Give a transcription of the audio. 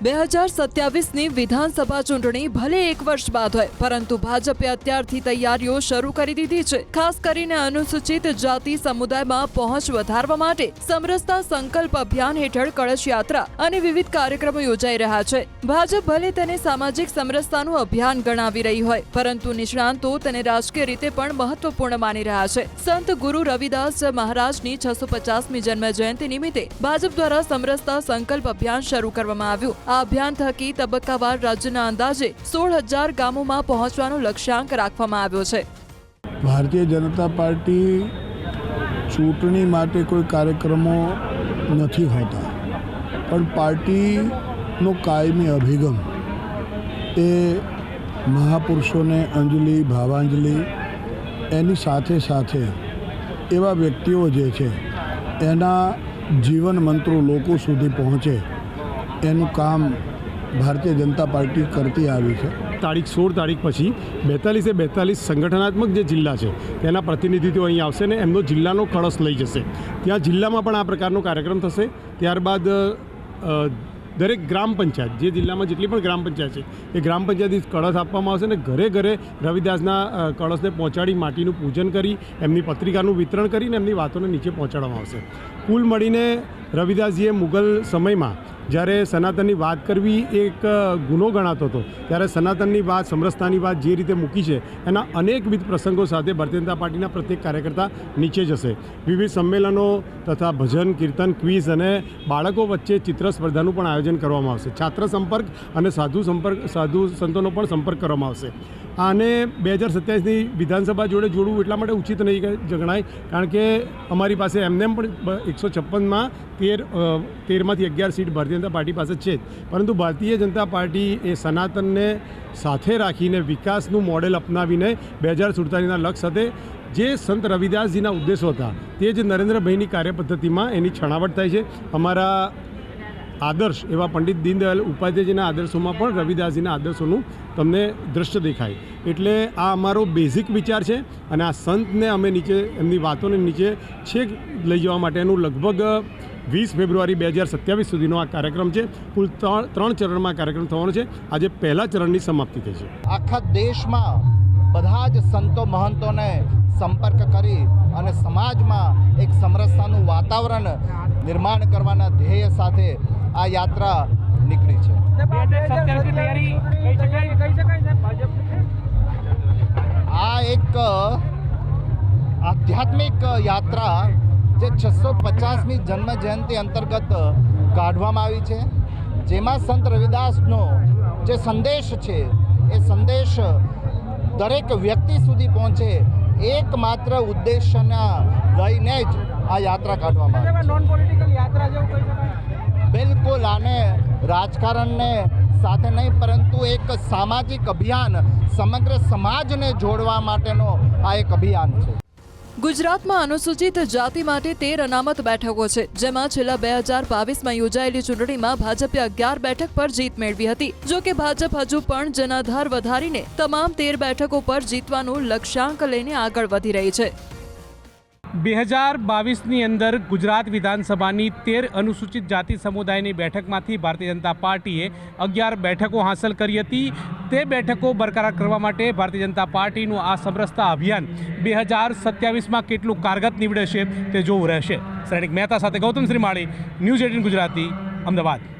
2027ની વિધાનસભા ચૂંટણી ભલે 1 વર્ષ બાદ હોય, પરંતુ ભાજપે અત્યારથી તૈયારીઓ શરૂ કરી દીધી છે। ખાસ કરીને અનુસૂચિત જાતિ સમુદાયમાં પહોંચ વધારવા માટે સમરસતા સંકલ્પ અભિયાન હેઠળ કળશ યાત્રા અને વિવિધ કાર્યક્રમો યોજાઈ રહ્યા છે। ભાજપ ભલે તેને સામાજિક સમરસતાનું અભિયાન ગણાવી રહી હોય, પરંતુ નિષ્ણાંતો તેને રાજકીય રીતે પણ મહત્વપૂર્ણ માની રહ્યા છે। સંત ગુરુ રવિદાસ મહારાજની 650મી જન્મ જયંતિ નિમિત્તે ભાજપ દ્વારા સમરસતા સંકલ્પ અભિયાન શરૂ કરવામાં આવ્યું। આ અભિયાન થકી તબક્કાવાર રાજ્યના અંદાજે 16,000 ગામોમાં પહોંચવાનો લક્ષ્યાંક રાખવામાં આવ્યો છે। ભારતીય જનતા પાર્ટી ચૂંટણી માટે કોઈ કાર્યક્રમો નથી હોતા, પણ પાર્ટીનો કાયમી અભિગમ એ મહાપુરુષોને અંજલિ ભાવાંજલિ એની સાથે સાથે એવા વ્યક્તિઓ જે છે એના જીવન મંત્રો લોકો સુધી પહોંચે એનું કામ ભારતીય જનતા પાર્ટી કરતી આવી છે। તારીખ 16 તારીખ પછી 42 સંગઠનાત્મક જે જિલ્લા છે તેના પ્રતિનિધિત્વ અહીં આવશે ને એમનો જિલ્લાનો કળશ લઈ જશે। ત્યાં જિલ્લામાં પણ આ પ્રકારનો કાર્યક્રમ થશે। ત્યારબાદ દરેક ગ્રામ પંચાયત, જે જિલ્લામાં જેટલી પણ ગ્રામ પંચાયત છે એ ગ્રામ પંચાયતથી કળશ આપવામાં આવશે અને ઘરે ઘરે રવિદાસના કળશને પહોંચાડી માટીનું પૂજન કરી એમની પત્રિકાનું વિતરણ કરીને એમની વાતોને નીચે પહોંચાડવામાં આવશે। કુલ મળીને રવિદાસજીએ મુગલ સમયમાં જ્યારે સનાતનની વાત કરવી એક ગુનો ગણાતો હતો, ત્યારે સનાતનની વાત, સમરસતાની વાત જે રીતે મૂકી છે એના અનેકવિધ પ્રસંગો સાથે ભારતીય જનતા પાર્ટીના પ્રત્યેક કાર્યકર્તા નીચે જશે। વિવિધ સંમેલનો તથા ભજન, કીર્તન, ક્વિઝ અને બાળકો વચ્ચે ચિત્ર સ્પર્ધાનું પણ આયોજન કરવામાં આવશે। છાત્ર સંપર્ક અને સાધુ સંતોનો પણ સંપર્ક કરવામાં આવશે। આને 2027ની વિધાનસભા જોડે જોડવું એટલા માટે ઉચિત નહીં ગણાય, કારણ કે અમારી પાસે એમને પણ 156માં 13માંથી 11 સીટ ભારતીય જનતા પાર્ટી પાસે છે, પરંતુ ભારતીય જનતા પાર્ટી એ સનાતનને સાથે રાખીને વિકાસનું મોડેલ અપનાવીને 2047ના લક્ષ્ય સાથે જે સંત રવિદાસજીના ઉદ્દેશો હતા તે જ નરેન્દ્રભાઈની કાર્યપદ્ધતિમાં એની છણાવટ થાય છે। અમારા આદર્શ એવા પંડિત દીનદયાળ ઉપાધ્યાયજીના આદર્શોમાં પણ રવિદાસજીના આદર્શોનું તમને દ્રશ્ય દેખાય। એટલે આ અમારો બેઝિક વિચાર છે અને આ સંતને અમે નીચે એમની વાતોને નીચે છેક લઈ જવા માટેનું લગભગ 20 ફેબ્રુઆરી 2027 સુધીનો આ કાર્યક્રમ છે। કુલ 3 ચરણમાં કાર્યક્રમ થવાનો છે। આજે પહેલા ચરણની સમાપ્તિ થઈ છે। આખા દેશમાં બધા જ સંતો મહંતોને સંપર્ક કરી અને સમાજમાં એક સમરસતાનું વાતાવરણ નિર્માણ કરવાના ધ્યેય સાથે આ યાત્રા નીકળી છે। આ એક આધ્યાત્મિક યાત્રા જે 650મી જન્મ જયંતિ અંતર્ગત કાઢવામાં આવી છે, જેમાં સંત રવિદાસનો જે સંદેશ છે એ સંદેશ દરેક વ્યક્તિ સુધી પહોંચે એકમાત્ર ઉદ્દેશ્યના લઈને જ આ યાત્રા કાઢવામાં આવી છે। બિલકુલ આને રાજકારણને સાથે નહીં, પરંતુ એક સામાજિક અભિયાન, સમગ્ર સમાજને જોડવા માટેનો આ એક અભિયાન છે। ગુજરાતમાં અનુસૂચિત જાતિ માટે 13 અનામત બેઠકો છે, જેમાં છેલ્લા 2022માં યોજાયેલી ચૂંટણીમાં ભાજપે 11 બેઠક પર જીત મેળવી હતી। જો કે ભાજપ હજુ પણ જનાધાર વધારીને તમામ 13 બેઠકો પર જીતવાનું લક્ષ્યાંક લઈને આગળ વધી રહી છે। 2022ની અંદર ગુજરાત વિધાનસભાની 13 અનુસૂચિત જાતિ સમુદાયની બેઠકમાંથી ભારતીય જનતા પાર્ટીએ 11 બેઠકો હાંસલ કરી હતી। તે બેઠકો બરકરાર કરવા માટે ભારતીય જનતા પાર્ટીનું આ સમરસતા અભિયાન 2027માં કેટલું કારગત નીવડે છે તે જોવું રહેશે। શ્રેણિક મહેતા સાથે ગૌતમ શ્રીમાળી, ન્યૂઝ 18 ગુજરાતી, અમદાવાદ।